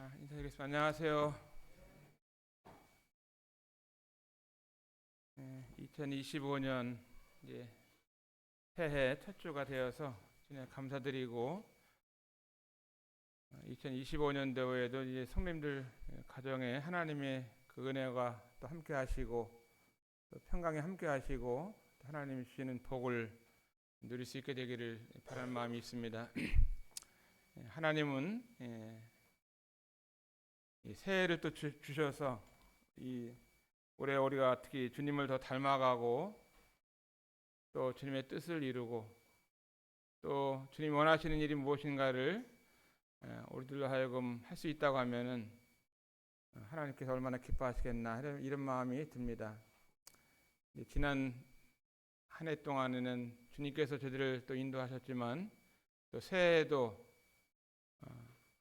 인사드리겠습니다. 안녕하세요. 2025년 이제 새해 첫 주가 되어서 진짜 감사드리고 2025년도에도 이제 성님들 가정에 하나님의 그 은혜가 또 함께 하시고 또 평강에 함께 하시고 하나님이 주시는 복을 누릴 수 있게 되기를 바라는 마음이 있습니다. 하나님은 이 새해를 또 주셔서 이 올해 우리가 특히 주님을 더 닮아가고 또 주님의 뜻을 이루고 또 주님이 원하시는 일이 무엇인가를 우리들로 하여금 할 수 있다고 하면은 하나님께서 얼마나 기뻐하시겠나 이런 마음이 듭니다. 지난 한 해 동안에는 주님께서 저희들을 또 인도하셨지만 또 새해에도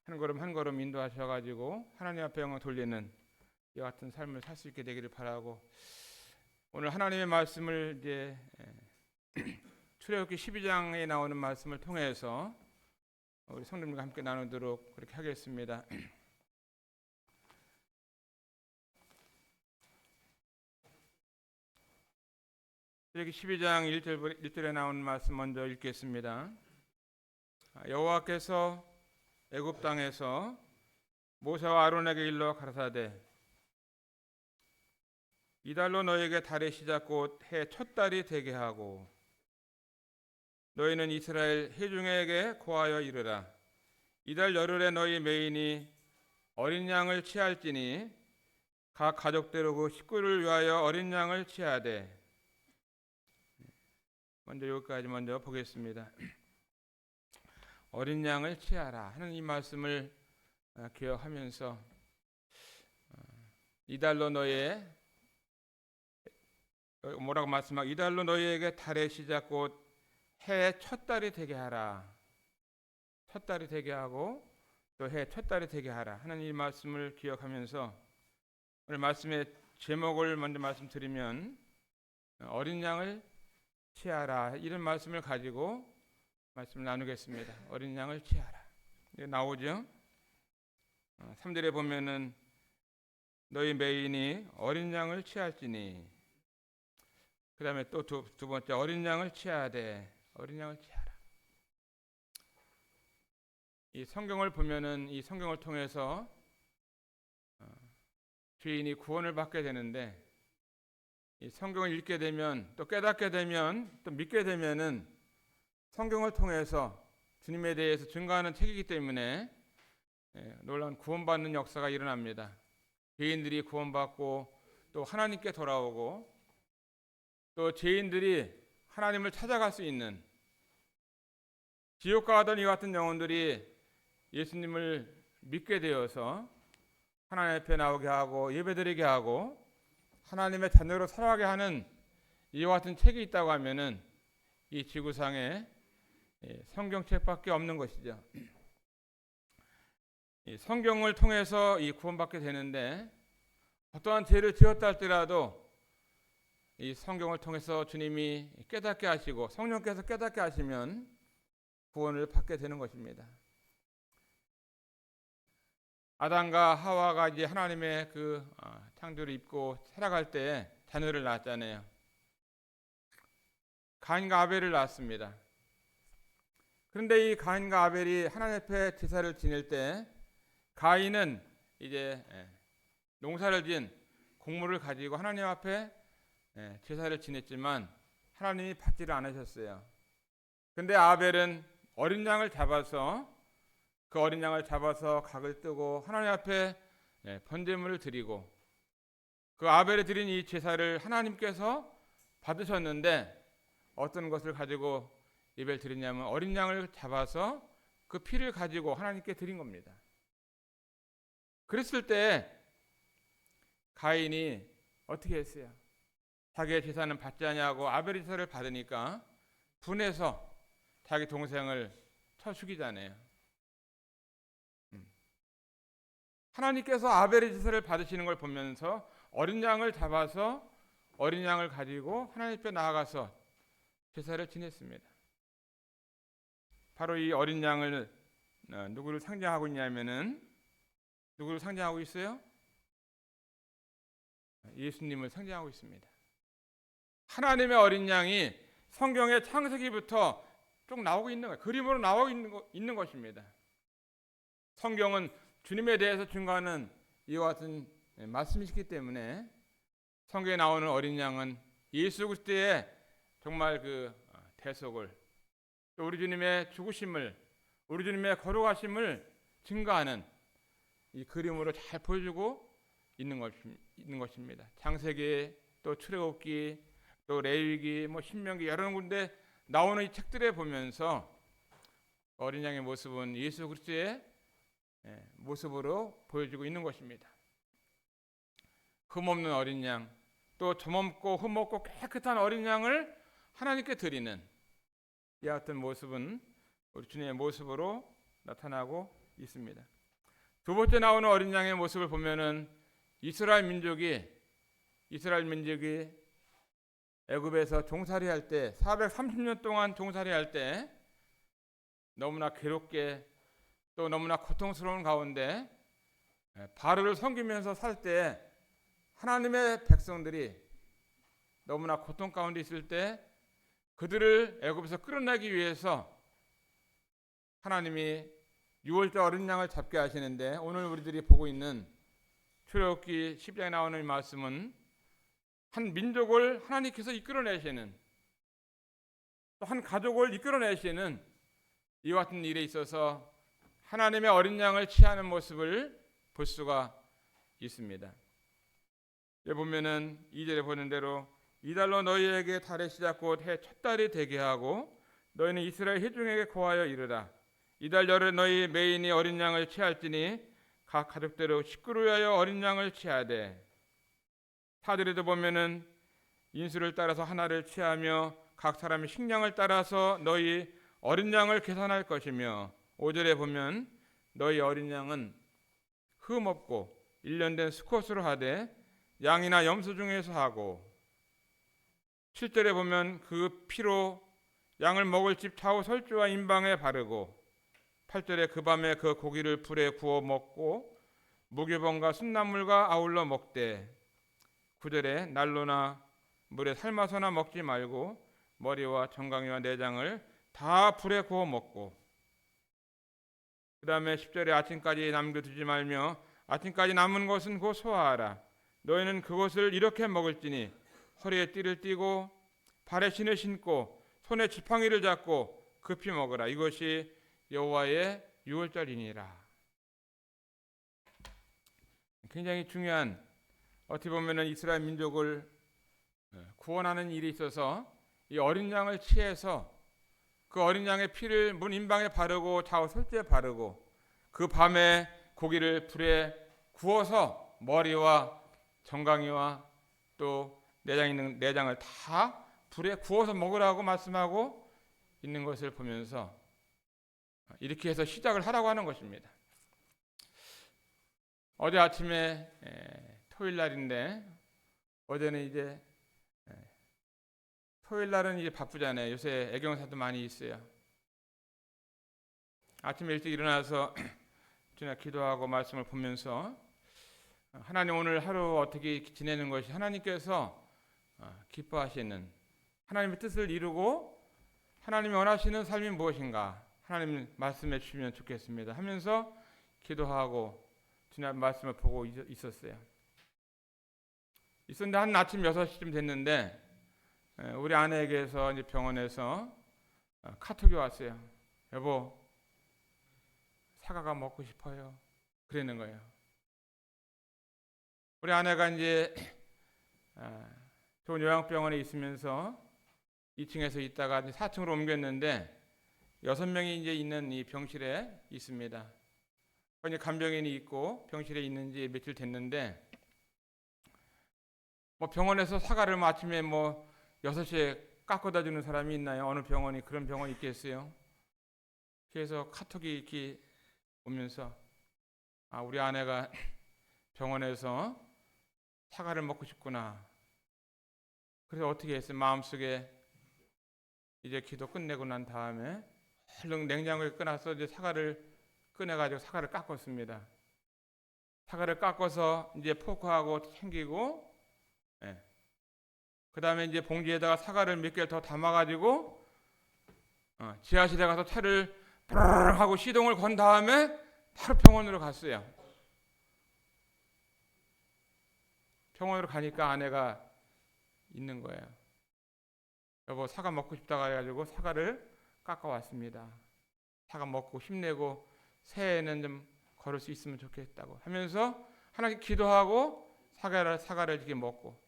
한 걸음 한 걸음 인도하셔가지고 하나님 앞에 영광 돌리는 이와 같은 삶을 살 수 있게 되기를 바라고, 오늘 하나님의 말씀을 이제 출애굽기 12장에 나오는 말씀을 통해서 우리 성도님과 함께 나누도록 그렇게 하겠습니다. 출애굽기 12장 1절에 나오는 말씀 먼저 읽겠습니다. 여호와께서 애굽 땅에서 모세와 아론에게 일러 가라사대 이달로 너에게 달의 시작 곧 해 첫 달이 되게 하고 너희는 이스라엘 회중에게 고하여 이르라. 이달 열흘에 너희 매인이 어린 양을 취할지니 각 가족대로 그 식구를 위하여 어린 양을 취하되. 먼저 여기까지 먼저 보겠습니다. 어린 양을 취하라 하는 이 말씀을 기억하면서 이달로 너의 뭐라고 말씀하고 이달로 너희에게 달의 시작 곧 해의 첫 달이 되게 하라. 첫 달이 되게 하고 또 해의 첫 달이 되게 하라 하는 이 말씀을 기억하면서 오늘 말씀의 제목을 먼저 말씀드리면 어린 양을 취하라 이런 말씀을 가지고 말씀을 나누겠습니다. 어린 양을 취하라. 이게 나오죠. 3절에 보면은 너희 매인이 어린 양을 취할지니, 그 다음에 또 두 번째 어린 양을 취하되. 어린 양을 취하라. 이 성경을 보면은 이 성경을 통해서 죄인이 구원을 받게 되는데, 이 성경을 읽게 되면 또 깨닫게 되면 또 믿게 되면은 성경을 통해서 주님에 대해서 증거하는 책이기 때문에 놀라운 구원받는 역사가 일어납니다. 죄인들이 구원받고 또 하나님께 돌아오고 또 죄인들이 하나님을 찾아갈 수 있는, 지옥 가던 이 같은 영혼들이 예수님을 믿게 되어서 하나님 앞에 나오게 하고 예배드리게 하고 하나님의 자녀로 살아가게 하는 이와 같은 책이 있다고 하면은 이 지구상에 성경책밖에 없는 것이죠. 이 성경을 통해서 이 구원받게 되는데, 어떠한 죄를 지었다 할지라도 이 성경을 통해서 주님이 깨닫게 하시고 성령께서 깨닫게 하시면 구원을 받게 되는 것입니다. 아담과 하와가 이제 하나님의 그 창조를 입고 살아갈 때 자녀를 낳았잖아요. 가인과 아벨을 낳았습니다. 그런데 이 가인과 아벨이 하나님 앞에 제사를 지낼 때 가인은 이제 농사를 지은 곡물을 가지고 하나님 앞에 제사를 지냈지만 하나님이 받지를 않으셨어요. 그런데 아벨은 어린 양을 잡아서 그 어린 양을 잡아서 각을 뜨고 하나님 앞에 번제물을 드리고, 그 아벨이 드린 이 제사를 하나님께서 받으셨는데 어떤 것을 가지고 예배를 드리냐면 어린 양을 잡아서 그 피를 가지고 하나님께 드린 겁니다. 그랬을 때 가인이 어떻게 했어요? 자기의 제사는 받지 아니하고 아벨의 제사를 받으니까 분해서 자기 동생을 쳐 죽이잖아요. 하나님께서 아벨의 제사를 받으시는 걸 보면서 어린 양을 잡아서 어린 양을 가지고 하나님 앞에 나아가서 제사를 지냈습니다. 바로 이 어린 양을 누구를 상징하고 있냐면은 누구를 상징하고 있어요? 예수님을 상징하고 있습니다. 하나님의 어린 양이 성경의 창세기부터 쭉 나오고 있는 거예요. 그림으로 나오고 있는 것입니다. 성경은 주님에 대해서 증거하는 이와 같은 말씀이시기 때문에 성경에 나오는 어린 양은 예수 그리스도의 정말 그 대속을, 또 우리 주님의 죽으심을, 우리 주님의 거룩하심을 증거하는 이 그림으로 잘 보여주고 있는 것입니다. 창세기, 또 출애굽기, 또 레위기, 신명기 여러 군데 나오는 이 책들에 보면서 어린 양의 모습은 예수 그리스도의 모습으로 보여주고 있는 것입니다. 흠없는 어린 양, 또 점없고 흠없고 깨끗한 어린 양을 하나님께 드리는 이와 같은 모습은 우리 주님의 모습으로 나타나고 있습니다. 두 번째 나오는 어린 양의 모습을 보면은 이스라엘 민족이 애굽에서 종살이할 때 430년 동안 종살이할 때 너무나 괴롭게 또 너무나 고통스러운 가운데 바알을 섬기면서 살 때 하나님의 백성들이 너무나 고통 가운데 있을 때 그들을 애굽에서 끌어내기 위해서 하나님이 6월절 어린 양을 잡게 하시는데, 오늘 우리들이 보고 있는 출애굽기 10장에 나오는 이 말씀은 한 민족을 하나님께서 이끌어내시는, 또 한 가족을 이끌어내시는 이와 같은 일에 있어서 하나님의 어린 양을 취하는 모습을 볼 수가 있습니다. 여기 보면은 2절에 보는 대로 이달로 너희에게 달의 시작 곧 해 첫 달이 되게 하고 너희는 이스라엘 회중에게 고하여 이르라. 이달 열에 너희 매인이 어린 양을 취할지니 각 가족대로 식구를 위하여 어린 양을 취하되, 4절에도 보면은 인수를 따라서 하나를 취하며 각 사람이 식량을 따라서 너희 어린 양을 계산할 것이며, 5절에 보면 너희 어린 양은 흠 없고 1년 된 수컷으로 하되 양이나 염소 중에서 하고, 7절에 보면 그 피로 양을 먹을 집 좌우 설주와 임방에 바르고, 8절에 그 밤에 그 고기를 불에 구워 먹고 무교병과 순나물과 아울러 먹되, 9절에 난로나 물에 삶아서나 먹지 말고 머리와 정강이와 내장을 다 불에 구워 먹고, 그 다음에 10절에 아침까지 남겨두지 말며 아침까지 남은 것은 곧 소화하라. 너희는 그것을 이렇게 먹을지니 허리에 띠를 띠고 발에 신을 신고 손에 지팡이를 잡고 급히 먹으라. 이것이 여호와의 유월절이니라. 굉장히 중요한, 어떻게 보면은 이스라엘 민족을 구원하는 일에 있어서 이 어린 양을 취해서 그 어린 양의 피를 문 임방에 바르고 좌우 설주에 바르고, 그 밤에 고기를 불에 구워서 머리와 정강이와 또 내장을 다 불에 구워서 먹으라고 말씀하고 있는 것을 보면서 이렇게 해서 시작을 하라고 하는 것입니다. 어제 아침에 토요일 날인데, 어제는 이제 토요일 날은 이제 바쁘잖아요. 요새 애경사도 많이 있어요. 아침에 일찍 일어나서 주님 기도하고 말씀을 보면서 하나님 오늘 하루 어떻게 지내는 것이 하나님께서 기뻐하시는, 하나님의 뜻을 이루고 하나님이 원하시는 삶이 무엇인가 하나님 말씀해 주시면 좋겠습니다 하면서 기도하고 주님 말씀을 보고 있었어요. 있었는데 한 아침 6시쯤 됐는데 우리 아내에게서 이제 병원에서 카톡이 왔어요. 여보, 사과가 먹고 싶어요. 그러는 거예요. 우리 아내가 이제 좋은 요양병원에 있으면서 2층에서 있다가 4층으로 옮겼는데 6명이 이제 있는 이 병실에 있습니다. 이제 간병인이 있고 병실에 있는지 며칠 됐는데, 병원에서 사과를 아침에 6시에 깎아다 주는 사람이 있나요? 어느 병원이 그런 병원이 있겠어요? 그래서 카톡이 이렇게 오면서 우리 아내가 병원에서 사과를 먹고 싶구나. 그래서 어떻게 했어요? 마음속에 이제 기도 끝내고 난 다음에 얼른 냉장고에 꺼내서 이제 사과를 꺼내가지고 사과를 깎았습니다. 사과를 깎아서 이제 포크하고 챙기고, 예. 그 다음에 이제 봉지에다가 사과를 몇 개를 더 담아가지고 지하실에 가서 차를 브르르 하고 시동을 건 다음에 바로 병원으로 갔어요. 병원으로 가니까 아내가 있는 거예요. 여보, 사과 먹고 싶다고 해가지고 사과를 깎아왔습니다. 사과 먹고 힘내고 새해에는 좀 걸을 수 있으면 좋겠다고 하면서 하나님께 기도하고 사과를 이렇게 먹고,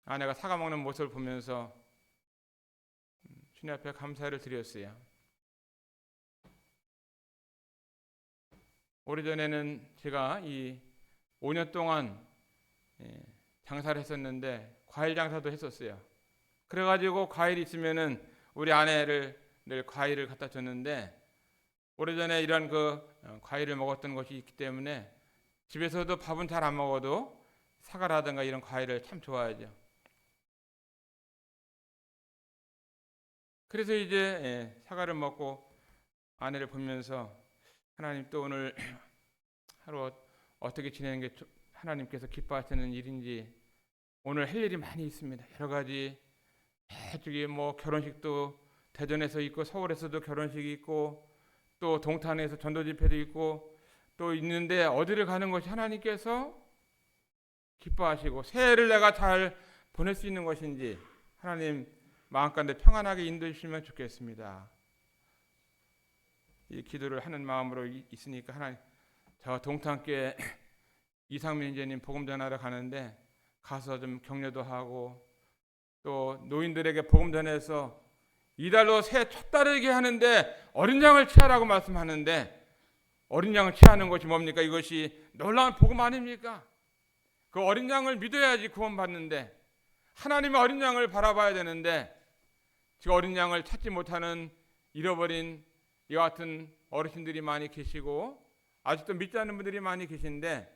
아내가 사과 먹는 모습을 보면서 주님 앞에 감사를 드렸어요. 오래전에는 제가 이 5년 동안 장사를 했었는데 과일 장사도 했었어요. 그래가지고 과일이 있으면은 우리 아내를 늘 과일을 갖다 줬는데, 오래전에 이런 과일을 먹었던 것이 있기 때문에 집에서도 밥은 잘 안 먹어도 사과라든가 이런 과일을 참 좋아하죠. 그래서 이제 사과를 먹고 아내를 보면서 하나님 또 오늘 하루 어떻게 지내는 게 하나님께서 기뻐하시는 일인지, 오늘 할 일이 많이 있습니다. 여러 가지 저기 뭐 결혼식도 대전에서 있고 서울에서도 결혼식이 있고 또 동탄에서 전도 집회도 있고 또 있는데 어디를 가는 것이 하나님께서 기뻐하시고 새해를 내가 잘 보낼 수 있는 것인지 하나님 마음가운데 평안하게 인도해 주시면 좋겠습니다. 이 기도를 하는 마음으로 있으니까 하나님, 저 동탄께 이상민 이제님 복음 전하러 가는데 가서 좀 격려도 하고 또 노인들에게 복음 전해서 이달로 새해 첫 달이게 하는데 어린 양을 취하라고 말씀하는데, 어린 양을 취하는 것이 뭡니까? 이것이 놀라운 복음 아닙니까? 그 어린 양을 믿어야지 구원받는데, 하나님의 어린 양을 바라봐야 되는데 지금 어린 양을 찾지 못하는 잃어버린 이와 같은 어르신들이 많이 계시고 아직도 믿지 않는 분들이 많이 계신데,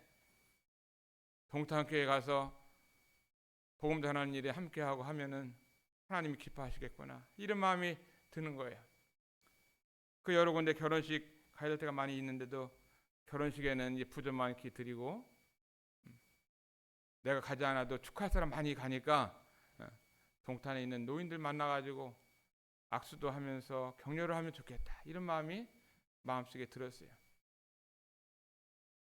동탄교회 가서 복음 전하는 일에 함께하고 하면은 하나님이 기뻐하시겠구나, 이런 마음이 드는 거예요. 그 여러 군데 결혼식 가야 될 때가 많이 있는데도 결혼식에는 이제 부조 많이 드리고, 내가 가지 않아도 축하할 사람 많이 가니까 동탄에 있는 노인들 만나가지고 악수도 하면서 격려를 하면 좋겠다, 이런 마음이 마음속에 들었어요.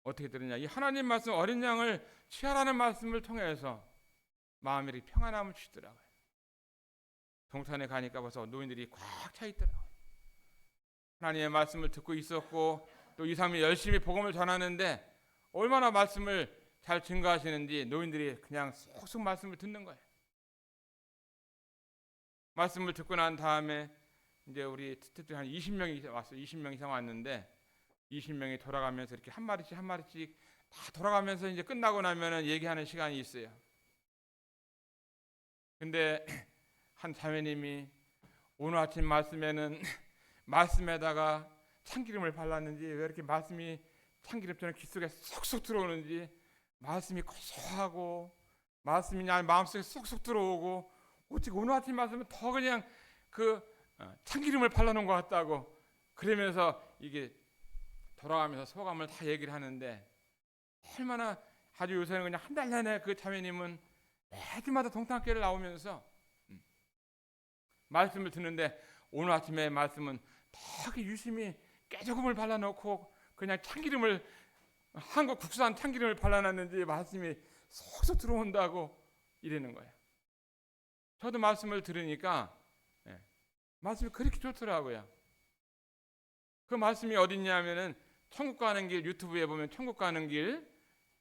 어떻게 들었냐? 이 하나님 말씀, 어린 양을 취하라는 말씀을 통해서 마음이 이렇게 평안함을 주시더라고요. 동탄에 가니까 벌써 노인들이 꽉 차 있더라고요. 하나님의 말씀을 듣고 있었고 또 이삼이 열심히 복음을 전하는데 얼마나 말씀을 잘 증거하시는지 노인들이 그냥 쏙쏙 말씀을 듣는 거예요. 말씀을 듣고 난 다음에 이제 우리 한 20명이 왔어요. 20명 이상 왔는데 20명이 돌아가면서 이렇게 한 마리씩 다 돌아가면서 이제 끝나고 나면은 얘기하는 시간이 있어요. 근데 한 자매님이 오늘 아침 말씀에는 말씀에다가 참기름을 발랐는지 왜 이렇게 말씀이 참기름처럼 귓속에 쏙쏙 들어오는지, 말씀이 고소하고 말씀이 그냥 마음속에 쏙쏙 들어오고 어찌 오늘 아침 말씀은 더 그냥 참기름을 발라놓은 것 같다고, 그러면서 이게 돌아가면서 소감을 다 얘기를 하는데, 얼마나 아주 요새는 그냥 한 달 내내 그 자매님은 매주마다 동탄교회를 나오면서 말씀을 듣는데 오늘 아침에 말씀은 더 유심히 깨조금을 발라놓고 그냥 참기름을, 한국 국산 참기름을 발라놨는지 말씀이 쏙쏙 들어온다고 이러는 거예요. 저도 말씀을 들으니까 말씀이 그렇게 좋더라고요. 그 말씀이 어딨냐면은 천국 가는 길, 유튜브에 보면 천국 가는 길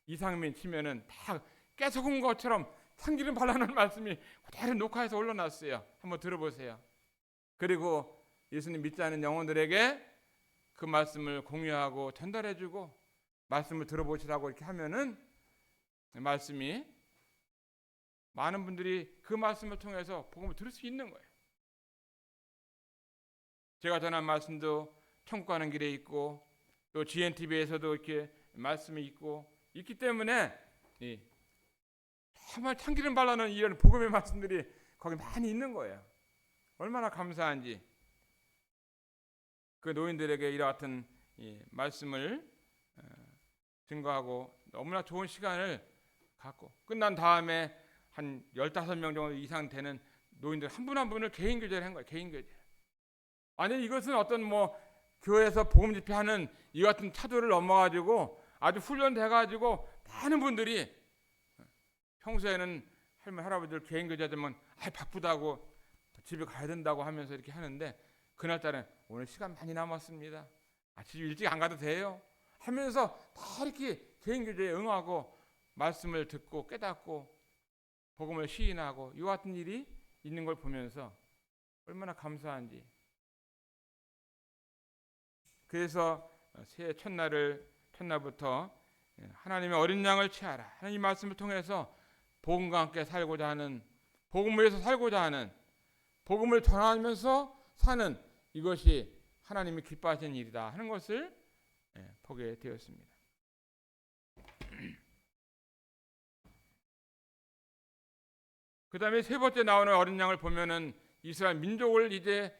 이상민 치면은 다 깨소금 것처럼 참기름 발라놓은 말씀이 그대로 녹화해서 올려놨어요. 한번 들어보세요. 그리고 예수님 믿지 않는 영혼들에게 그 말씀을 공유하고 전달해주고 말씀을 들어보시라고 이렇게 하면은 말씀이 많은 분들이 그 말씀을 통해서 복음을 들을 수 있는 거예요. 제가 전한 말씀도 천국 가는 길에 있고 또 GNTV에서도 이렇게 말씀이 있기 때문에 정말 참기름 발라놓은 이런 복음의 말씀들이 거기 많이 있는 거예요. 얼마나 감사한지. 그 노인들에게 이와 같은 말씀을 증거하고 너무나 좋은 시간을 갖고 끝난 다음에 한 15명 정도 이상 되는 노인들 한 분 한 분을 개인 교제를 한 거예요. 개인 교제. 아니 이것은 어떤 뭐 교회에서 복음 집회하는 이 같은 차도를 넘어가지고 아주 훈련돼가지고 많은 분들이 평소에는 할머니 할아버지들 개인 교제하면 바쁘다고 집에 가야 된다고 하면서 이렇게 하는데 그날따라 오늘 시간 많이 남았습니다. 집 일찍 안 가도 돼요. 하면서 다 이렇게 개인 교제에 응하고 말씀을 듣고 깨닫고 복음을 시인하고 이 같은 일이 있는 걸 보면서 얼마나 감사한지. 그래서 새해 첫날부터 하나님의 어린 양을 취하라. 하나님 말씀을 통해서 복음과 함께 살고자 하는, 복음을 위해서 살고자 하는, 복음을 전하면서 사는 이것이 하나님이 기뻐하시는 일이다 하는 것을 보게 되었습니다. 그 다음에 세 번째 나오는 어린 양을 보면은 이스라엘 민족을 이제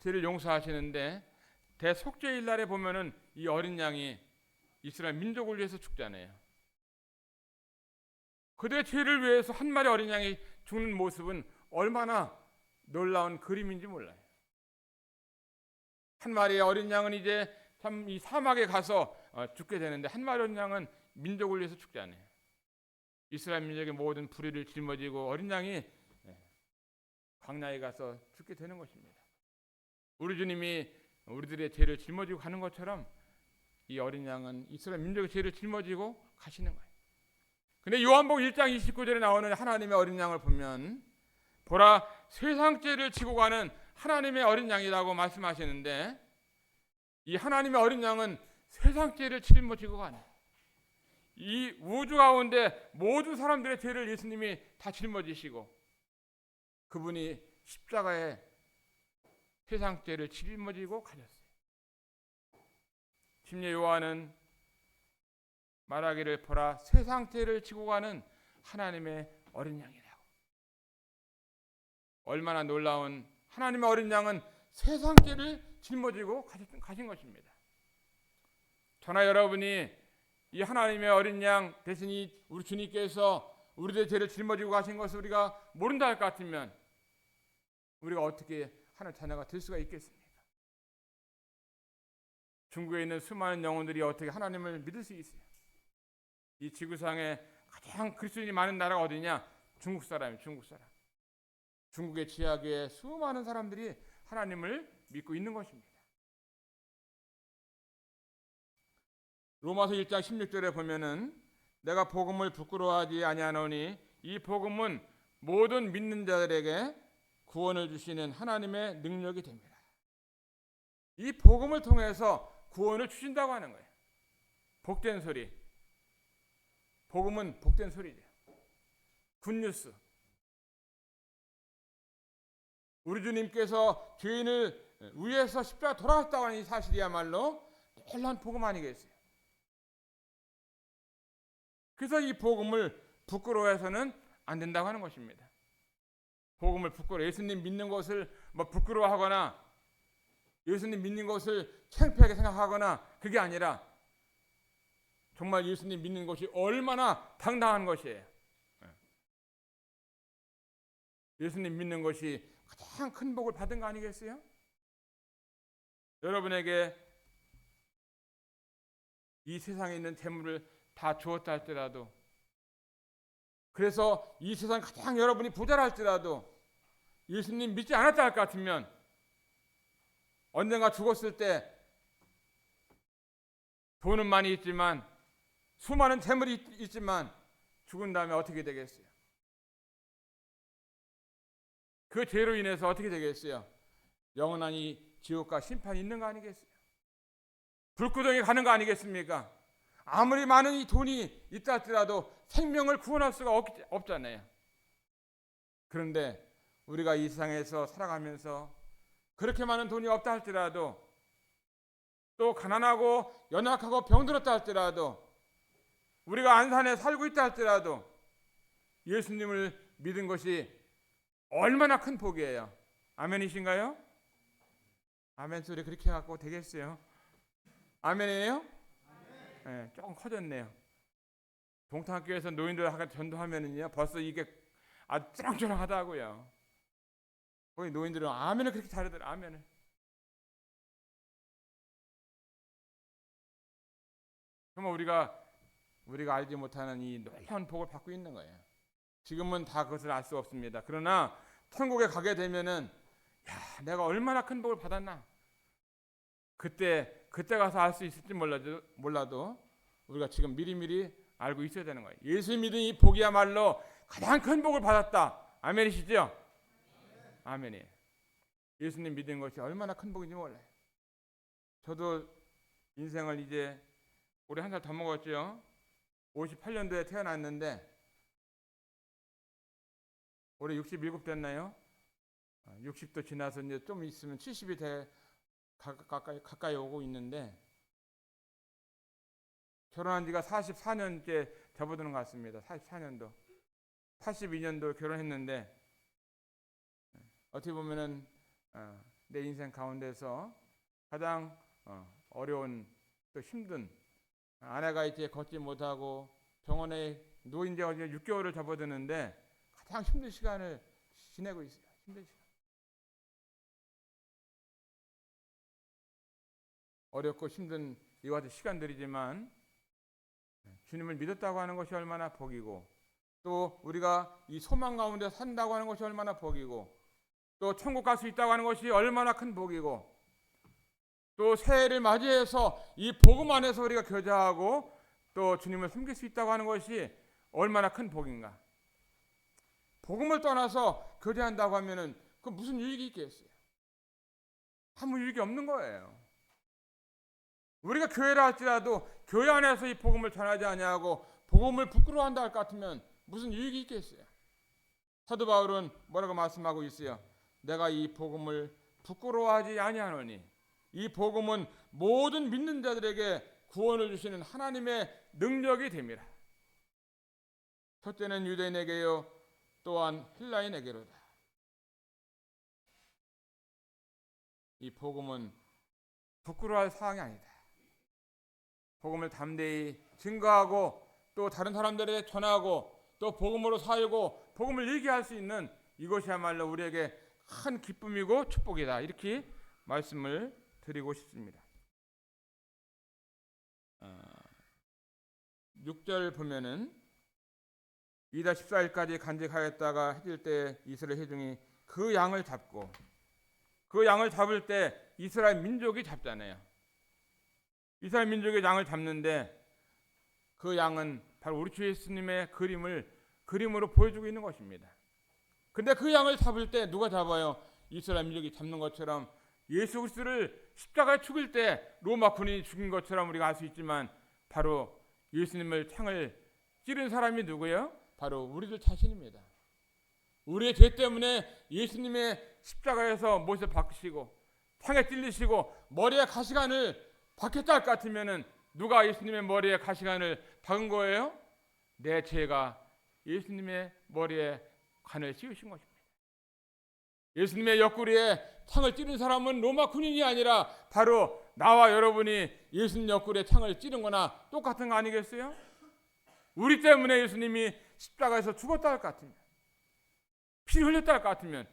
죄를 용서하시는데 대속죄일 날에 보면은 이 어린 양이 이스라엘 민족을 위해서 죽잖아요. 그들의 죄를 위해서 한 마리 어린 양이 죽는 모습은 얼마나 놀라운 그림인지 몰라요. 한 마리의 어린 양은 이제 참 이 사막에 가서 죽게 되는데 한 마리 어린 양은 민족을 위해서 죽잖아요. 이스라엘 민족의 모든 불의를 짊어지고 어린 양이 광야에 가서 죽게 되는 것입니다. 우리 주님이 우리들의 죄를 짊어지고 가는 것처럼 이 어린 양은 이스라엘 민족의 죄를 짊어지고 가시는 거예요. 근데 요한복음 1장 29절에 나오는 하나님의 어린 양을 보면 보라 세상 죄를 지고 가는 하나님의 어린 양이라고 말씀하시는데 이 하나님의 어린 양은 세상 죄를 짊어지고 가는 이 우주 가운데 모든 사람들의 죄를 예수님이 다 짊어지시고 그분이 십자가에 세상 죄를 짊어지고 가셨어요. 심지어 요한은 말하기를 보라 세상 죄를 지고 가는 하나님의 어린 양이라고. 얼마나 놀라운 하나님의 어린 양은 세상 죄를 짊어지고 가신 것입니다. 저나 여러분이 이 하나님의 어린 양 대신 우리 주님께서 우리들의 죄를 짊어지고 가신 것을 우리가 모른다 할 것 같으면 우리가 어떻게 하나님 자녀가 될 수가 있겠습니까? 중국에 있는 수많은 영혼들이 어떻게 하나님을 믿을 수 있어요? 이 지구상에 가장 그리스도인이 많은 나라가 어디냐? 중국 사람이에요. 중국 사람. 중국의 지하교회 수많은 사람들이 하나님을 믿고 있는 것입니다. 로마서 1장 16절에 보면은 내가 복음을 부끄러워하지 아니하노니 이 복음은 모든 믿는 자들에게 구원을 주시는 하나님의 능력이 됩니다. 이 복음을 통해서 구원을 주신다고 하는 거예요. 복된 소리. 복음은 복된 소리죠. 굿뉴스. 우리 주님께서 죄인을 위해서 십자가 돌아왔다고 하는 이 사실이야말로 놀라운 복음 아니겠어요? 그래서 이 복음을 부끄러워해서는 안 된다고 하는 것입니다. 복음을 예수님 믿는 것을 부끄러워하거나 예수님 믿는 것을 창피하게 생각하거나 그게 아니라 정말 예수님 믿는 것이 얼마나 당당한 것이에요. 예수님 믿는 것이 가장 큰 복을 받은 거 아니겠어요? 여러분에게 이 세상에 있는 재물을 다 주었다 할지라도 그래서 이 세상 가장 여러분이 부자라 할지라도 예수님 믿지 않았다 할 것 같으면 언젠가 죽었을 때 돈은 많이 있지만 수많은 재물이 있지만 죽은 다음에 어떻게 되겠어요? 그 죄로 인해서 어떻게 되겠어요? 영원한 이 지옥과 심판이 있는 거 아니겠어요? 불구덩이 가는 거 아니겠습니까? 아무리 많은 이 돈이 있다 할지라도 생명을 구원할 수가 없잖아요. 그런데 우리가 이 세상에서 살아가면서 그렇게 많은 돈이 없다 할지라도 또 가난하고 연약하고 병들었다 할지라도 우리가 안산에 살고 있다 할지라도 예수님을 믿은 것이 얼마나 큰 복이에요. 아멘이신가요? 아멘 소리 그렇게 갖고 되겠어요? 아멘이에요? 조금 커졌네요. 동탄학교에서 노인들 학교 전도하면은요 벌써 이게 아주 쩌렁쩌렁하다고요. 거기 노인들은 아멘을 그렇게 잘하더라. 아멘을. 정말 우리가 알지 못하는 이 놀라운 복을 받고 있는 거예요. 지금은 다 그것을 알 수 없습니다. 그러나 천국에 가게 되면은 내가 얼마나 큰 복을 받았나. 그때 가서 알 수 있을지 몰라도 우리가 지금 미리미리 알고 있어야 되는 거예요. 예수 믿은 이 복이야말로 가장 큰 복을 받았다. 아멘이시죠? 아멘이에요. 예수님 믿는 것이 얼마나 큰 복인지 몰라요. 저도 인생을 이제 올해 한 살 더 먹었죠. 58년도에 태어났는데 올해 67 됐나요? 60도 지나서 이제 좀 있으면 70이 가까이 오고 있는데 결혼한 지가 44년째 접어드는 것 같습니다. 44년도. 82년도 결혼했는데 어떻게 보면은 내 인생 가운데서 가장 어려운 또 힘든 아내가 이제 걷지 못하고 병원에 누인 지가 6개월을 접어드는데 가장 힘든 시간을 지내고 있어요. 힘든 시간. 어렵고 힘든 이와 같은 시간들이지만 주님을 믿었다고 하는 것이 얼마나 복이고 또 우리가 이 소망 가운데 산다고 하는 것이 얼마나 복이고 또 천국 갈 수 있다고 하는 것이 얼마나 큰 복이고 또 새해를 맞이해서 이 복음 안에서 우리가 교제하고 또 주님을 섬길 수 있다고 하는 것이 얼마나 큰 복인가. 복음을 떠나서 교제한다고 하면은 그 무슨 유익이 있겠어요? 아무 유익이 없는 거예요. 우리가 교회를 할지라도 교회 안에서 이 복음을 전하지 아니하고 복음을 부끄러워한다 할 것 같으면 무슨 유익이 있겠어요? 사도 바울은 뭐라고 말씀하고 있어요? 내가 이 복음을 부끄러워하지 아니하노니 이 복음은 모든 믿는 자들에게 구원을 주시는 하나님의 능력이 됨이라. 첫째는 유대인에게요 또한 헬라인에게로다. 이 복음은 부끄러워할 사항이 아니다. 복음을 담대히 증거하고 또 다른 사람들에게 전하고 또 복음으로 살고 복음을 얘기할 수 있는 이것이야말로 우리에게 큰 기쁨이고 축복이다. 이렇게 말씀을 드리고 싶습니다. 6절 보면은 2달 14일까지 간직하였다가 해질 때 이스라엘 회중이 그 양을 잡고 그 양을 잡을 때 이스라엘 민족이 잡잖아요. 이스라엘 민족의 양을 잡는데 그 양은 바로 우리 주 예수님의 그림으로 보여주고 있는 것입니다. 근데 그 양을 잡을 때 누가 잡아요? 이스라엘 민족이 잡는 것처럼 예수 그리스도를 십자가에 죽일 때 로마 군인이 죽인 것처럼 우리가 알 수 있지만 바로 예수님을 창을 찌른 사람이 누구예요? 바로 우리들 자신입니다. 우리의 죄 때문에 예수님의 십자가에서 못을 박으시고 창에 찔리시고 머리에 가시관을 박혔다 할 것 같으면은 누가 예수님의 머리에 가시관을 박은 거예요? 내 죄가 예수님의 머리에 관을 씌우신 것입니다. 예수님의 옆구리에 창을 찌른 사람은 로마 군인이 아니라 바로 나와 여러분이 예수님 옆구리에 창을 찌른 거나 똑같은 거 아니겠어요? 우리 때문에 예수님이 십자가에서 죽었다 할 것 같으면 피를 흘렸다 할 것 같으면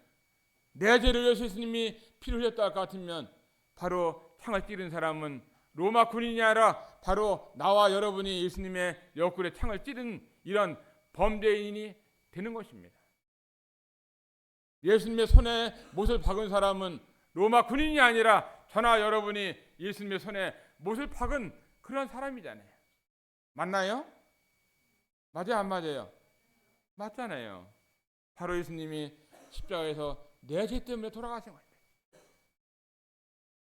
내 죄를 위해서 예수님이 피를 흘렸다 할 것 같으면 바로 창을 찌른 사람은 로마 군인이 아니라 바로 나와 여러분이 예수님의 옆구리에 창을 찌른 이런 범죄인이 되는 것입니다. 예수님의 손에 못을 박은 사람은 로마 군인이 아니라 저나 여러분이 예수님의 손에 못을 박은 그런 사람이잖아요. 맞나요? 맞아요, 안 맞아요? 맞잖아요. 바로 예수님이 십자가에서 내 죄 때문에 돌아가신 거예요.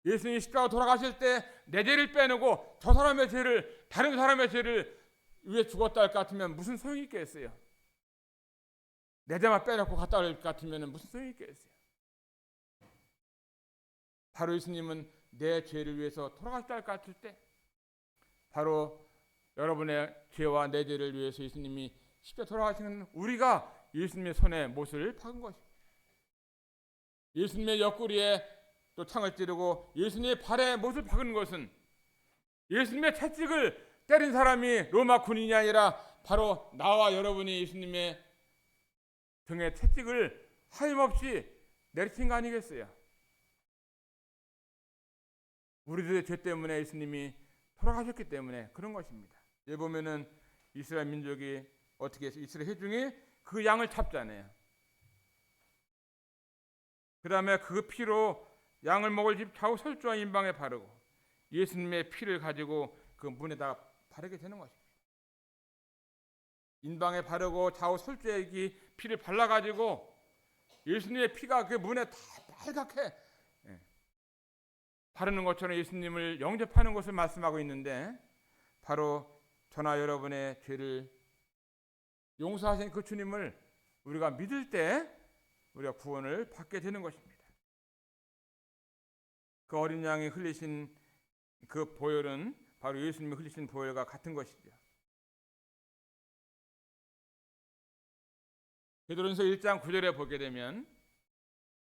예수님이 십자가 돌아가실 때 내 죄를 빼내고 저 사람의 죄를 다른 사람의 죄를 위해 죽었다 할 것 같으면 무슨 소용이 있겠어요? 내 죄만 빼놓고 갔다 할 것 같으면 무슨 소용이 있겠어요? 바로 예수님은 내 죄를 위해서 돌아가셨다 할 것 같을 때 바로 여러분의 죄와 내 죄를 위해서 예수님이 십자가 돌아가시는 우리가 예수님의 손에 못을 박은 것입니다. 예수님의 옆구리에 또 창을 찌르고 예수님의 발에 못을 박은 것은 예수님의 채찍을 때린 사람이 로마 군인이 아니라 바로 나와 여러분이 예수님의 등에 채찍을 하염없이 내리친 거 아니겠어요? 우리들의 죄 때문에 예수님이 돌아가셨기 때문에 그런 것입니다. 여기 보면은 이스라엘 민족이 어떻게 해서 이스라엘 회중이 그 양을 잡잖아요. 그 다음에 그 피로 양을 먹을 집 좌우 설주와 인방에 바르고 예수님의 피를 가지고 그 문에다 바르게 되는 것입니다. 인방에 바르고 좌우 설주에 피를 발라가지고 예수님의 피가 그 문에 다 빨갛게 바르는 것처럼 예수님을 영접하는 것을 말씀하고 있는데, 바로 저나 여러분의 죄를 용서하신 그 주님을 우리가 믿을 때 우리가 구원을 받게 되는 것입니다. 그 어린 양이 흘리신 그 보혈은 바로 예수님이 흘리신 보혈과 같은 것이죠. 베드로전서 1장 9절에 보게 되면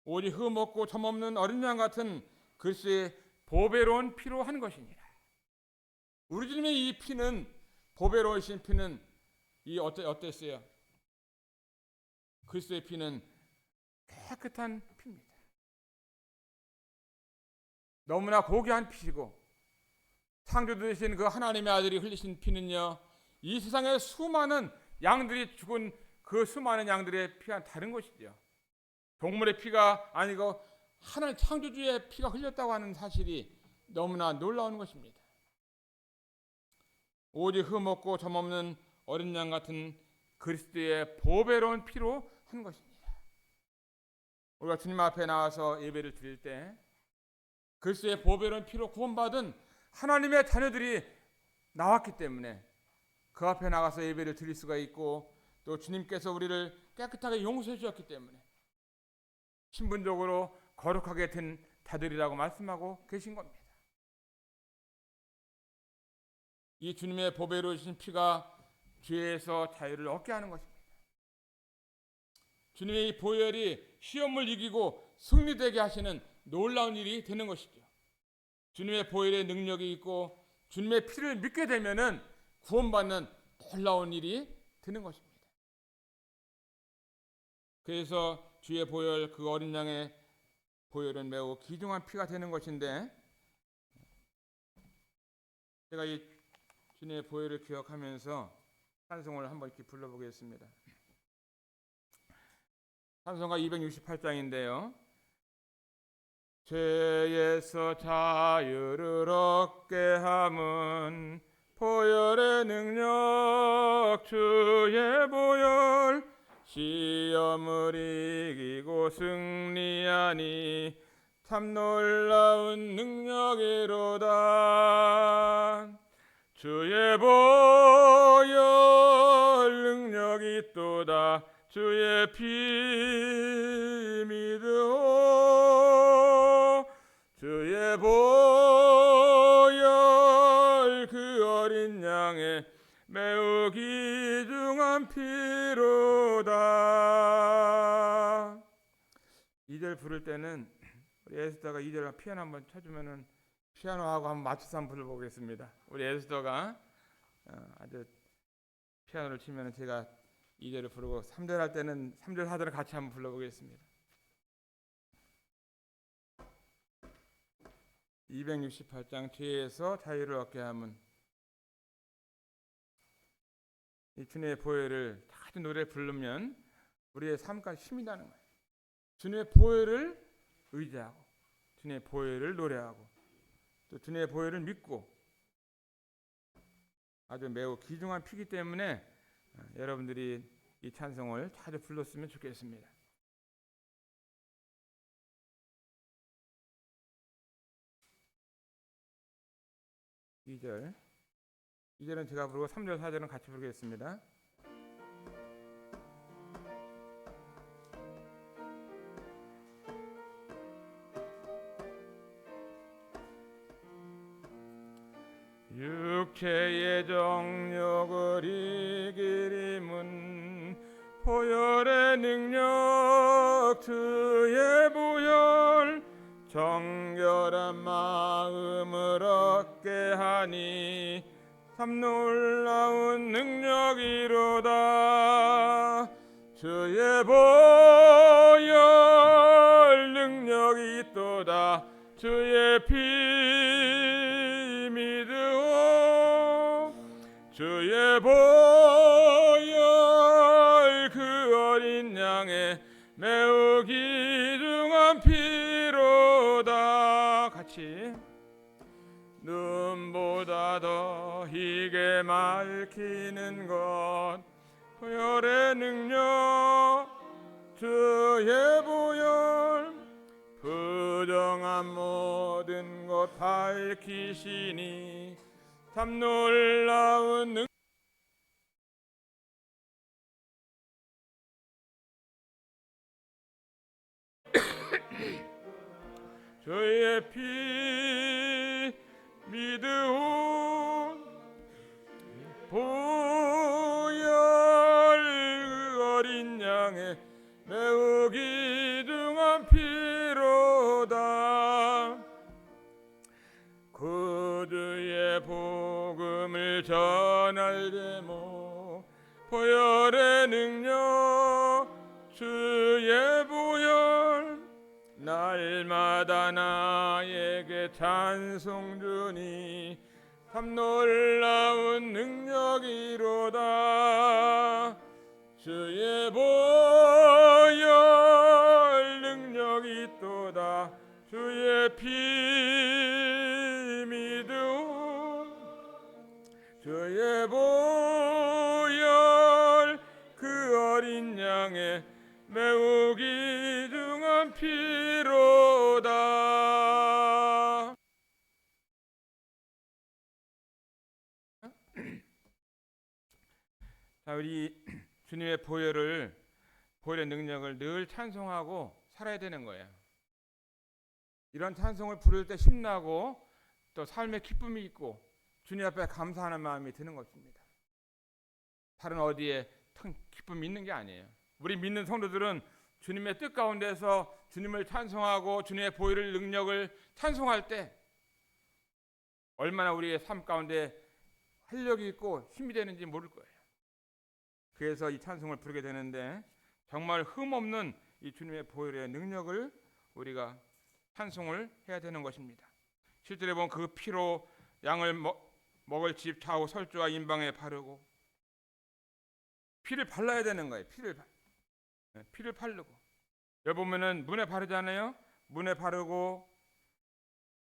오직 흠없고 점없는 어린 양 같은 그리스도의 보배로운 피로 한 것이니라. 우리 주님의 이 피는, 보배로우신 피는 어땠어요? 그리스도의 피는 깨끗한 피입니다. 너무나 고귀한 피시고, 창조 되신 그 하나님의 아들이 흘리신 피는요, 이 세상의 수많은 양들이 죽은 그 수많은 양들의 피와 다른 것이죠. 동물의 피가 아니고 하나님 창조주의 피가 흘렸다고 하는 사실이 너무나 놀라운 것입니다. 오직 흠없고 점없는 어린 양 같은 그리스도의 보배로운 피로 한 것입니다. 우리가 주님 앞에 나와서 예배를 드릴 때 그리스도의 보배로운 피로 구원받은 하나님의 자녀들이 나왔기 때문에 그 앞에 나가서 예배를 드릴 수가 있고, 또 주님께서 우리를 깨끗하게 용서해 주셨기 때문에 신분적으로 거룩하게 된 자들이라고 말씀하고 계신 겁니다. 이 주님의 보배로우신 피가 죄에서 자유를 얻게 하는 것입니다. 주님의 이 보혈이 시험을 이기고 승리되게 하시는 놀라운 일이 되는 것이죠. 주님의 보혈의 능력이 있고 주님의 피를 믿게 되면은 구원받는 놀라운 일이 되는 것입니다. 그래서 주의 보혈, 그 어린 양의 보혈은 매우 귀중한 피가 되는 것인데, 제가 이 주님의 보혈을 기억하면서 찬송을 한번 이렇게 불러보겠습니다. 찬송가 268장인데요. 죄에서 자유를 얻게 함은 보혈의 능력, 주의 보혈, 시험을 이기고 승리하니 참 놀라운 능력이로다. 주의 보혈 능력이 있도다. 주의 피 믿으오. 주의 보혈 그 어린 양의 매우 귀중한 피로다. 2절 부를 때는 우리 에스더가 2절 피아노 한번 쳐주면은 피아노하고 한번 맞춰서 한번 불러보겠습니다. 우리 에스더가 아주 피아노를 치면은 제가 2절을 부르고 3절 할 때는 3절 4절을 같이 한번 불러보겠습니다. 268장 죄에서 자유를 얻게 함은, 이 주님의 보혈을 같은 노래 부르면 우리의 삶까지 힘이 나는 거예요. 주님의 보혈을 의지하고 주님의 보혈을 노래하고 또 주님의 보혈을 믿고, 아주 매우 귀중한 피기 때문에 여러분들이 이 찬송을 자주 불렀으면 좋겠습니다. 이 2절은 제가 부르고 3절 4절은 같이 부르겠습니다. 육체의 정욕을 이길 힘은 보혈의 능력, 주의 보혈, 정결한 마음을 얻게 하니 참 놀라운 능력이로다. 주의 보혈 능력이 있도다. 주의 피 믿으오. 주의 보혈 그 어린 양의 매우 귀중한 피로다. 같이 눈보다 더 희게 밝히는 것 보혈의 능력. 주의 보혈 부정한 모든 것 밝히시니 참 놀라운 능력. 주의 피 믿으오. 보혈 그 어린 양의 매우 귀중한 피로다. 구주의 복음을 전할 제목 보혈의 능력. 주의 보혈 날마다 나에게 찬송 주니 참 놀라운 능력이로다. 주의 보혈 능력이 있도다. 주의 피 믿으오. 주의 보혈 그 어린 양의 매우 귀중한 피로다. 자, 우리 주님의 보혈의 능력을 늘 찬송하고 살아야 되는 거예요. 이런 찬송을 부를 때 힘나고 또 삶의 기쁨이 있고 주님 앞에 감사하는 마음이 드는 것입니다. 다른 어디에 큰 기쁨이 있는 게 아니에요. 우리 믿는 성도들은 주님의 뜻 가운데서 주님을 찬송하고 주님의 보혈의 능력을 찬송할 때 얼마나 우리의 삶 가운데 활력이 있고 힘이 되는지 모를 거예요. 그래서 이 찬송을 부르게 되는데 정말 흠없는 이 주님의 보혈의 능력을 우리가 찬송을 해야 되는 것입니다. 실제로 보면 그 피로 양을 먹을 집 좌우 설주와 임방에 바르고 피를 발라야 되는 거예요. 피를 바르고 여기 보면은 문에 바르잖아요. 문에 바르고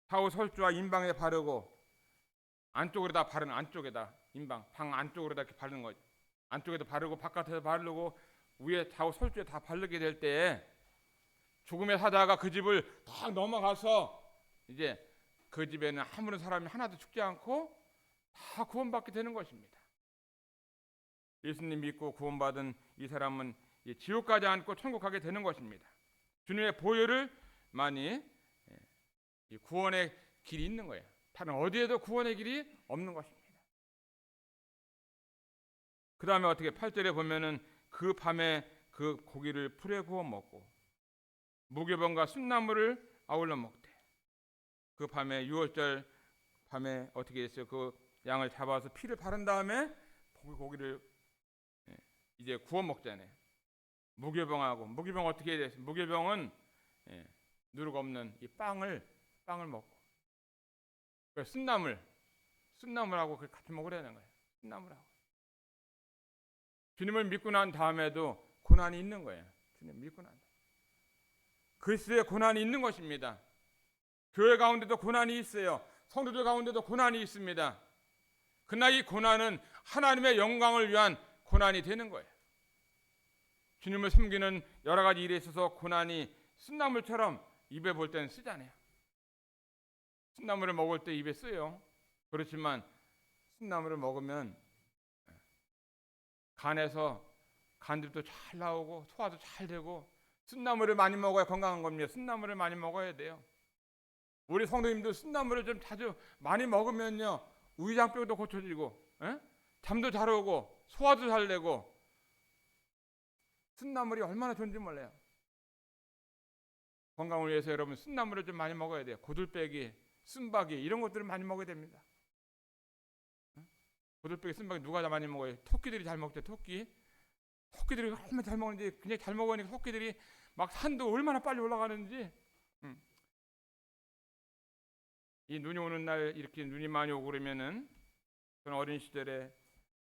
좌우 설주와 임방에 바르고 안쪽으로다 바르는 안쪽에다 임방 방 안쪽으로다 이렇게 바르는 거죠. 안쪽에도 바르고 바깥에도 바르고 위에 좌우 설주에 다 바르게 될 때 죽음의 사자가 그 집을 딱 넘어가서 이제 그 집에는 아무런 사람이 하나도 죽지 않고 다 구원받게 되는 것입니다. 예수님 믿고 구원받은 이 사람은 지옥 가지 않고 천국 가게 되는 것입니다. 주님의 보혈을 많이 구원의 길이 있는 거예요. 다른 어디에도 구원의 길이 없는 것입니다. 그 다음에 어떻게 8절에 보면은 그 밤에 그 고기를 풀에 구워 먹고 무교병과 순나물을 아울러 먹되 그 밤에 6월절 밤에 어떻게 했어요? 그 양을 잡아서 피를 바른 다음에 고기를 이제 구워 먹잖아요. 무교병하고 무교병 어떻게 해야 돼요? 무교병은 누룩 없는 이 빵을 먹고 순나물하고 같이 먹으라는 거예요. 순나물하고 주님을 믿고 난 다음에도 고난이 있는 거예요. 주님 믿고 난 그리스도의 고난이 있는 것입니다. 교회 가운데도 고난이 있어요. 성도들 가운데도 고난이 있습니다. 그러나 이 고난은 하나님의 영광을 위한 고난이 되는 거예요. 주님을 섬기는 여러 가지 일에 있어서 고난이 순나물처럼 입에 볼 때는 쓰잖아요. 순나물을 먹을 때 입에 쓰요. 그렇지만 순나물을 먹으면 간에서 간들도 잘 나오고 소화도 잘 되고 순나물을 많이 먹어야 건강한 겁니다. 순나물을 많이 먹어야 돼요. 우리 성도님들 순나물을 좀 자주 많이 먹으면요 위장병도 고쳐지고 잠도 잘 오고 소화도 잘 되고 순나물이 얼마나 좋은지 몰라요. 건강을 위해서 여러분 순나물을 좀 많이 먹어야 돼요. 고들빼기, 순박이 이런 것들을 많이 먹어야 됩니다. 고들빼기 쓴박이 누가 많이 먹어요? 토끼들이 잘 먹죠. 토끼들이 얼마나 잘 먹는지, 굉장히 잘 먹으니까 토끼들이 막 산도 얼마나 빨리 올라가는지. 이 눈이 오는 날 이렇게 눈이 많이 오고 그러면은 저는 어린 시절에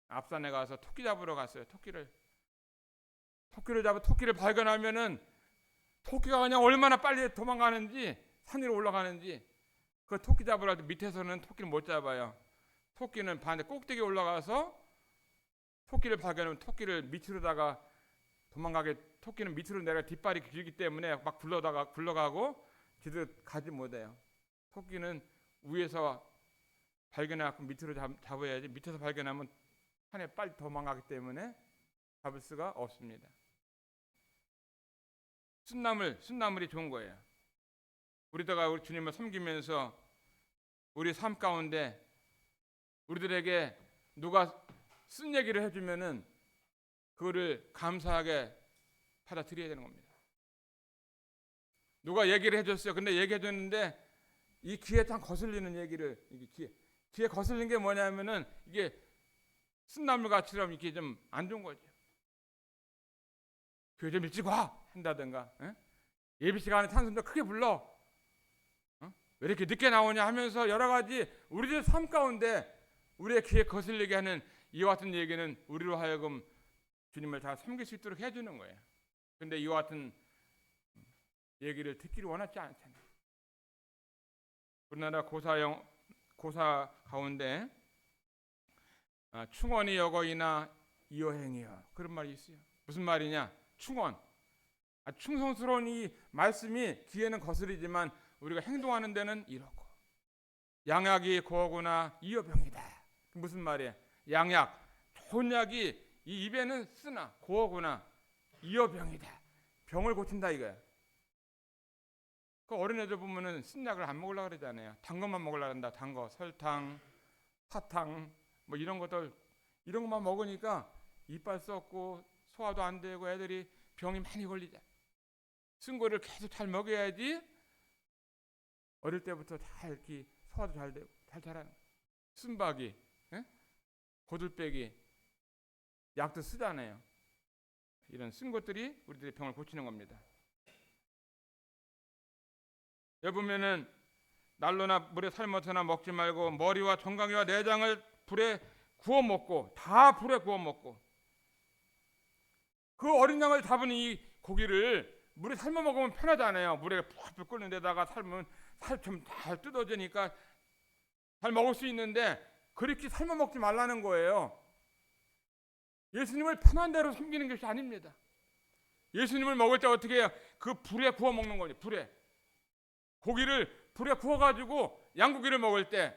앞산에 가서 토끼 잡으러 갔어요. 토끼를 잡아 토끼를 발견하면은 토끼가 그냥 얼마나 빨리 도망가는지, 산 위로 올라가는지. 그 토끼 잡으러 할 때 밑에서는 토끼를 못 잡아요. 토끼는 반대 꼭대기에 올라가서 토끼를 발견하면 토끼를 밑으로다가 도망가게, 토끼는 밑으로 내려 뒷발이 길기 때문에 막 굴러가고 제대로 가지 못해요. 토끼는 위에서 발견해갖고 밑으로 잡아야지, 밑에서 발견하면 산에 빨리 도망가기 때문에 잡을 수가 없습니다. 순나물이 좋은 거예요. 우리가 우리 주님을 섬기면서 우리 삶 가운데 우리들에게 누가 쓴 얘기를 해주면은 그거를 감사하게 받아들여야 되는 겁니다. 누가 얘기를 해줬어요. 근데 얘기해줬는데 이 귀에 참 거슬리는 얘기를, 이게 귀에 거슬리는 게 뭐냐면은 이게 쓴나물 같이처럼 이렇게 좀 안 좋은 거죠. 교회 좀 일찍 와 한다든가, 예비 시간에 찬송도 크게 불러, 왜 이렇게 늦게 나오냐 하면서 여러 가지 우리들 삶 가운데 우리의 귀에 거슬리게 하는 이와 같은 얘기는 우리로 하여금 주님을 잘 섬길 수 있도록 해주는 거예요. 근데 이와 같은 얘기를 듣기를 원하지 않잖아요. 우리나라 고사 가운데 충언이 여거이나 이여행이여, 그런 말이 있어요. 무슨 말이냐? 충언, 충성스러운 이 말씀이 귀에는 거스리지만 우리가 행동하는 데는 이렇고, 양약이 고하구나 이여병이다. 무슨 말이에요? 양약, 좋은 약이 이 입에는 쓰나 고하구나 이여병이다. 병을 고친다 이거야. 그 어린애들 보면은 쓴 약을 안 먹으려고 그러잖아요. 단 것만 먹으려고 한다. 단 거, 설탕, 사탕 뭐 이런 것들, 이런 것만 먹으니까 이빨 썩고 소화도 안 되고 애들이 병이 많이 걸리자. 쓴 거를 계속 잘 먹여야지 어릴 때부터 잘 이렇게 소화도 잘 되고 잘 자라는. 쓴박이, 고들빼기 약도 쓰잖아요. 이런 쓴 것들이 우리들의 병을 고치는 겁니다. 여기 보면은 난로나 물에 삶아서나 먹지 말고 머리와 정강이와 내장을 불에 구워 먹고, 다 불에 구워 먹고, 그 어린 양을 잡은 이 고기를 물에 삶아 먹으면 편하잖아요. 물에 풀풀 끓는 데다가 삶으면 살 좀 잘 뜯어지니까 잘 먹을 수 있는데 그렇게 삶아 먹지 말라는 거예요. 예수님을 편한 대로 숨기는 것이 아닙니다. 예수님을 먹을 때 어떻게 해요? 그 불에 구워 먹는 거죠. 불에 고기를 불에 구워가지고 양고기를 먹을 때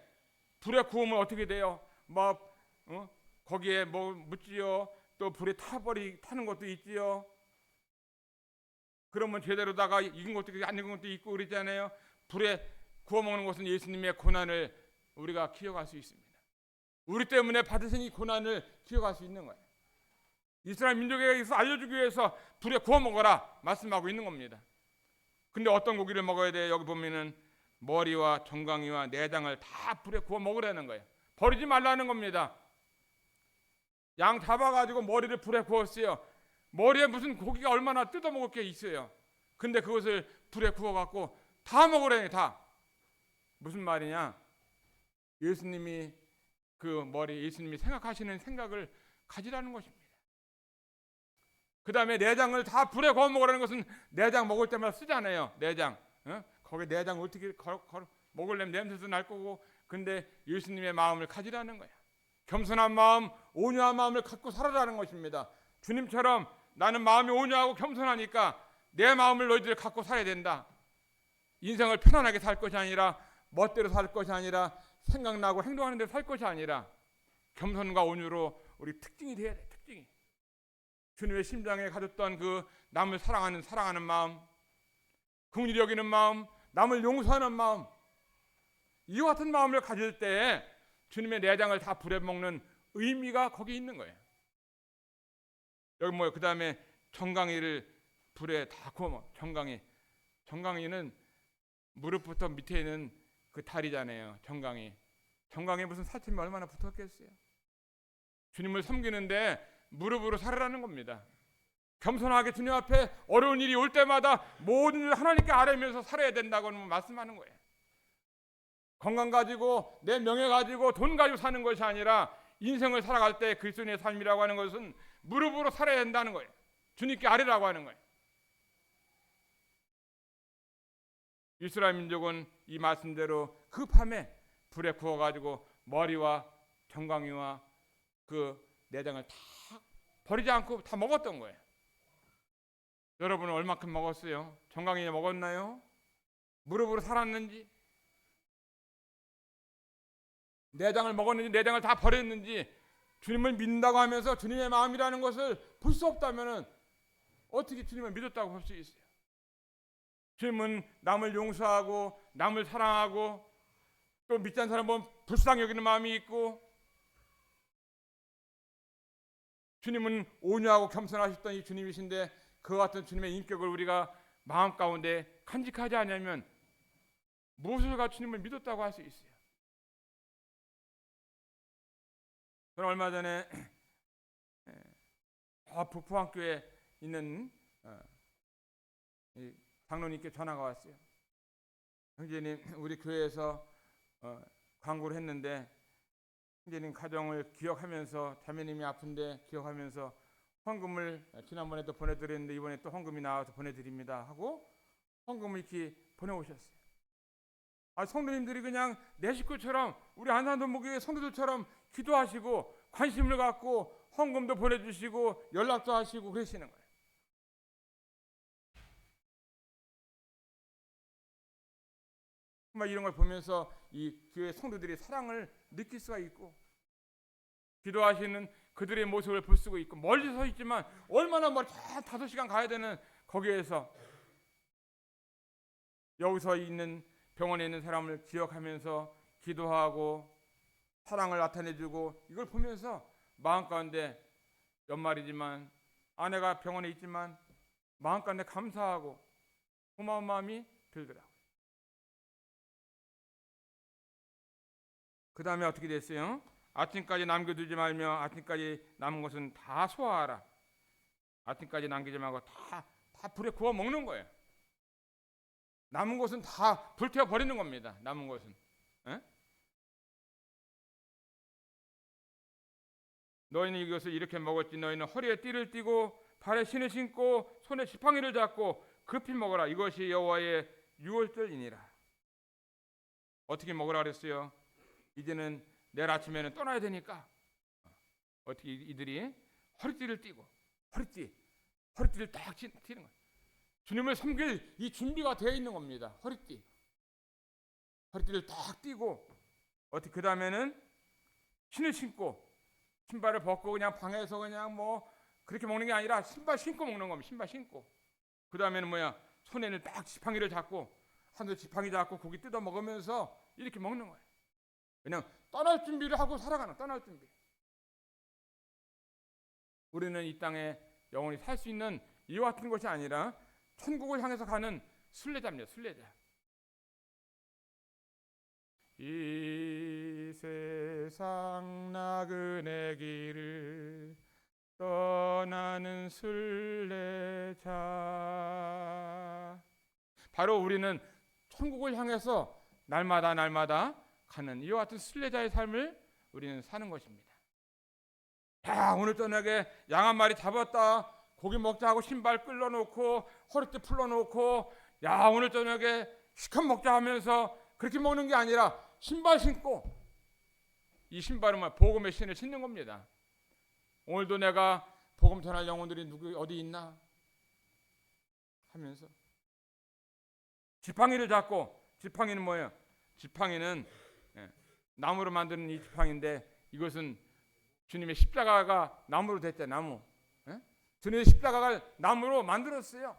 불에 구우면 어떻게 돼요? 거기에 뭐 묻지요. 또 불에 타는 것도 있지요. 그러면 제대로다가 익은 것도 안 익은 것도 있고 그러잖아요. 불에 구워 먹는 것은 예수님의 고난을 우리가 기억할 수 있습니다. 우리 때문에 받으신 이 고난을 기억할 수 있는 거예요. 이스라엘 민족에게서 알려주기 위해서 불에 구워 먹어라 말씀하고 있는 겁니다. 근데 어떤 고기를 먹어야 돼요? 여기 보면은 머리와 정강이와 내장을 다 불에 구워 먹으라는 거예요. 버리지 말라는 겁니다. 양 잡아가지고 머리를 불에 구웠어요. 머리에 무슨 고기가 얼마나 뜯어먹을 게 있어요. 근데 그것을 불에 구워갖고 다 먹으라니. 다. 무슨 말이냐? 예수님이 예수님이 생각하시는 생각을 가지라는 것입니다. 그 다음에 내장을 다 불에 구워 먹으라는 것은 내장 먹을 때마다 쓰잖아요. 내장. 거기 내장 어떻게 먹으려면 냄새도 날 거고. 근데 예수님의 마음을 가지라는 거야. 겸손한 마음, 온유한 마음을 갖고 살아라는 것입니다. 주님처럼 나는 마음이 온유하고 겸손하니까 내 마음을 너희들이 갖고 살아야 된다. 인생을 편안하게 살 것이 아니라, 멋대로 살 것이 아니라, 생각나고 행동하는 대로 살 것이 아니라 겸손과 온유로 우리 특징이 돼야 돼. 특징이. 주님의 심장에 가졌던 그 남을 사랑하는 마음, 긍휼히 여기는 마음, 남을 용서하는 마음, 이와 같은 마음을 가질 때 주님의 내장을 다 불에 먹는 의미가 거기 있는 거예요. 여기 그 다음에 정강이를 불에 다 구워 먹어. 정강이는 무릎부터 밑에 있는 그 다리잖아요. 정강이 무슨 살점이 얼마나 붙었겠어요. 주님을 섬기는데 무릎으로 살으라는 겁니다. 겸손하게 주님 앞에 어려운 일이 올 때마다 모든 일을 하나님께 아뢰면서 살아야 된다고는 말씀하는 거예요. 건강 가지고 내 명예 가지고 돈 가지고 사는 것이 아니라 인생을 살아갈 때 그리스도인의 삶이라고 하는 것은 무릎으로 살아야 된다는 거예요. 주님께 아뢰라고 하는 거예요. 이스라엘 민족은 이 말씀대로 그 밤에 불에 구워가지고 머리와 정강이와 그 내장을 다 버리지 않고 다 먹었던 거예요. 여러분은 얼마큼 먹었어요? 정강이 먹었나요? 무릎으로 살았는지, 내장을 먹었는지, 내장을 다 버렸는지, 주님을 믿는다고 하면서 주님의 마음이라는 것을 볼 수 없다면 어떻게 주님을 믿었다고 볼 수 있어요? 주님은 남을 용서하고 남을 사랑하고 또 믿지 않는 사람은 불쌍히 여기는 마음이 있고, 주님은 온유하고 겸손하셨던 이 주님이신데 그 같은 주님의 인격을 우리가 마음 가운데 간직하지 않으면 무엇을 가지고 주님을 믿었다고 할 수 있어요? 저는 얼마 전에 북포항교에 있는 장로님께 전화가 왔어요. 형제님, 우리 교회에서 광고를 했는데 형제님 가정을 기억하면서 자매님이 아픈데 기억하면서 헌금을 지난번에도 보내드렸는데 이번에 또 헌금이 나와서 보내드립니다 하고 헌금을 이렇게 보내오셨어요. 성도님들이 그냥 내 식구처럼 우리 안산동목교회 성도들처럼 기도하시고 관심을 갖고 헌금도 보내주시고 연락도 하시고 그러시는 거예요. 이런 걸 보면서 이 교회 성도들의 사랑을 느낄 수가 있고 기도하시는 그들의 모습을 볼 수가 있고 멀리 서 있지만 얼마나 멀리 5시간 가야 되는 거기에서 여기서 있는 병원에 있는 사람을 기억하면서 기도하고 사랑을 나타내주고 이걸 보면서 마음 가운데 연말이지만 아내가 병원에 있지만 마음 가운데 감사하고 고마운 마음이 들더라고요. 그 다음에 어떻게 됐어요? 아침까지 남겨두지 말며 아침까지 남은 것은 다 소화하라. 아침까지 남기지 말고 다 불에 구워 먹는 거예요. 남은 것은 다 불태워 버리는 겁니다. 남은 것은. 에? 너희는 이것을 이렇게 먹었지. 너희는 허리에 띠를 띠고 발에 신을 신고 손에 지팡이를 잡고 급히 먹어라. 이것이 여호와의 유월절이니라. 어떻게 먹으라 그랬어요? 이제는 내일 아침에는 떠나야 되니까 어떻게 이들이 허리띠를 띠고 허리띠를 딱 띠는 거예요. 주님을 섬길 이 준비가 되어 있는 겁니다. 허리띠를 딱 띠고 어떻게 그 다음에는 신을 신고 신발을 벗고 그냥 방에서 그냥 뭐 그렇게 먹는 게 아니라 신발 신고 먹는 겁니다. 신발 신고 그 다음에는 손에는 딱 지팡이를 잡고 한손 지팡이 잡고 고기 뜯어 먹으면서 이렇게 먹는 거예요. 그냥 떠날 준비를 하고 살아가는 떠날 준비. 우리는 이 땅에 영원히 살 수 있는 이와 같은 것이 아니라 천국을 향해서 가는 순례자입니다. 순례자. 이 세상 나그네 길을 떠나는 순례자. 바로 우리는 천국을 향해서 날마다 가는 이와 같은 순례자의 삶을 우리는 사는 것입니다. 야, 오늘 저녁에 양 한 마리 잡았다. 고기 먹자 하고 신발 끌어놓고 허리띠 풀어놓고 야, 오늘 저녁에 시컷 먹자 하면서 그렇게 먹는 게 아니라 신발 신고 이 신발은 복음의 신을 신는 겁니다. 오늘도 내가 복음 전할 영혼들이 누구 어디 있나 하면서 지팡이를 잡고 지팡이는 뭐예요? 지팡이는 나무로 만드는 이 지팡이인데 이것은 주님의 십자가가 나무로 됐죠. 나무. 주님의 십자가가 나무로 만들었어요.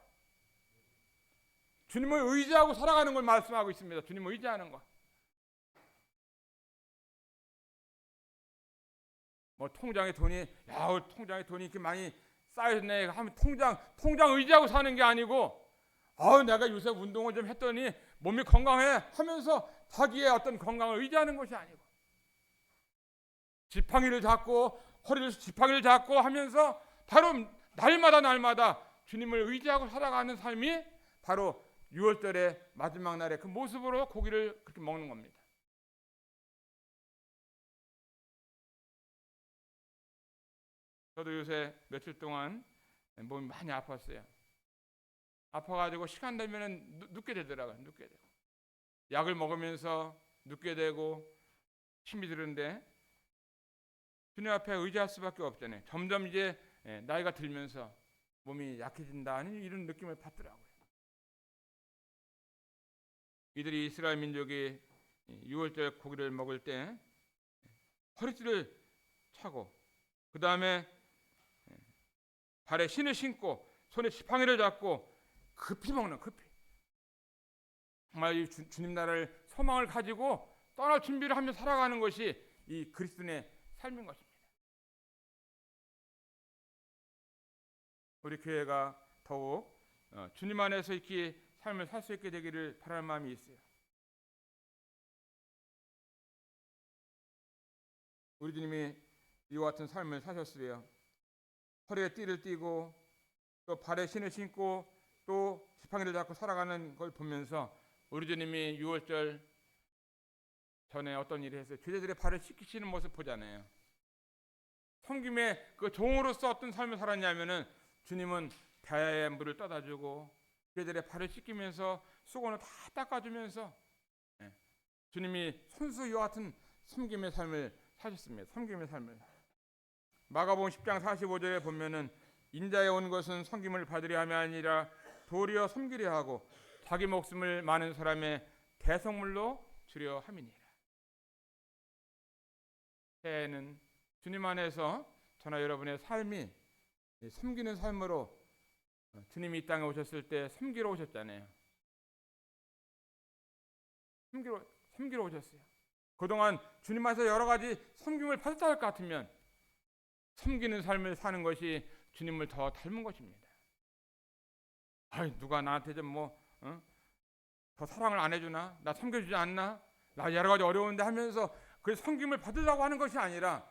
주님을 의지하고 살아가는 걸 말씀하고 있습니다. 주님을 의지하는 거. 통장에 돈이 통장에 돈이 이렇게 많이 쌓여있네 하면 통장 의지하고 사는 게 아니고 내가 요새 운동을 좀 했더니 몸이 건강해 하면서 자기의 어떤 건강을 의지하는 것이 아니고 지팡이를 잡고 허리를 지팡이를 잡고 하면서 바로 날마다 주님을 의지하고 살아가는 삶이 바로 6월절의 마지막 날의 그 모습으로 고기를 그렇게 먹는 겁니다. 저도 요새 며칠 동안 몸이 많이 아팠어요. 아파가지고 시간 되면은 눕게 되더라고요. 눕게 되고 약을 먹으면서 눕게 되고 힘이 드는데 주님 앞에 의지할 수밖에 없잖아요. 점점 이제 나이가 들면서 몸이 약해진다는 이런 느낌을 받더라고요. 이들이 이스라엘 민족이 6월절 고기를 먹을 때 허리띠를 차고 그 다음에 발에 신을 신고 손에 지팡이를 잡고 급히 먹는 급히 정말 이 주님 나라를 소망을 가지고 떠날 준비를 하며 살아가는 것이 이 그리스도인의 삶인 것입니다. 우리 교회가 더욱 주님 안에서 이렇게 삶을 살 수 있게 되기를 바라는 마음이 있어요. 우리 주님이 이와 같은 삶을 사셨으려 허리에 띠를 띠고 또 발에 신을 신고 또 지팡이를 잡고 살아가는 걸 보면서 우리 주님이 6월절 전에 어떤 일을 했어요? 제자들의 발을 씻기시는 모습 보잖아요. 섬김의 그 종으로서 어떤 삶을 살았냐면은 주님은 배에 물을 떠다 주고 제자들의 발을 씻기면서 수건을 다 닦아주면서 주님이 손수 이와 같은 섬김의 삶을 사셨습니다. 섬김의 삶을. 마가복음 10장 45절에 보면은 인자에 온 것은 섬김을 받으려 함이 아니라 도리어 섬기려 하고 자기 목숨을 많은 사람의 대성물로 주려 함이니라. 새해에는 주님 안에서 저나 여러분의 삶이 섬기는 삶으로 주님이 이 땅에 오셨을 때 섬기러 오셨잖아요. 섬기러 오셨어요. 그동안 주님 안에서 여러 가지 섬김을 받았다 할 것 같으면 섬기는 삶을 사는 것이 주님을 더 닮은 것입니다. 아이, 누가 나한테 좀 더 사랑을 안 해주나? 나 섬겨주지 않나? 나 여러 가지 어려운데 하면서 그 섬김을 받으려고 하는 것이 아니라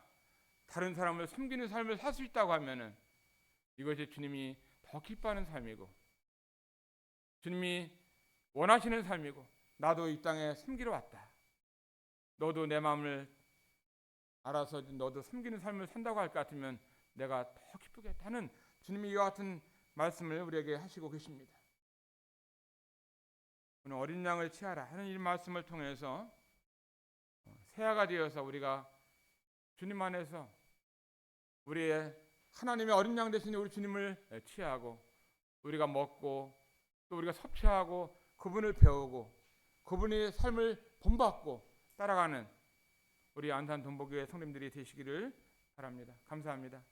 다른 사람을 섬기는 삶을 살 수 있다고 하면은 이것이 주님이 더 기뻐하는 삶이고 주님이 원하시는 삶이고 나도 이 땅에 섬기러 왔다. 너도 내 마음을 알아서 너도 섬기는 삶을 산다고 할 것 같으면 내가 더 기쁘겠다 하는 주님이 이와 같은 말씀을 우리에게 하시고 계십니다. 오늘 어린 양을 취하라 하는 이 말씀을 통해서 새해가 되어서 우리가 주님 안에서 우리의 하나님의 어린 양 되신 우리 주님을 취하고 우리가 먹고 또 우리가 섭취하고 그분을 배우고 그분의 삶을 본받고 따라가는 우리 안산 동복교회 성도님들이 되시기를 바랍니다. 감사합니다.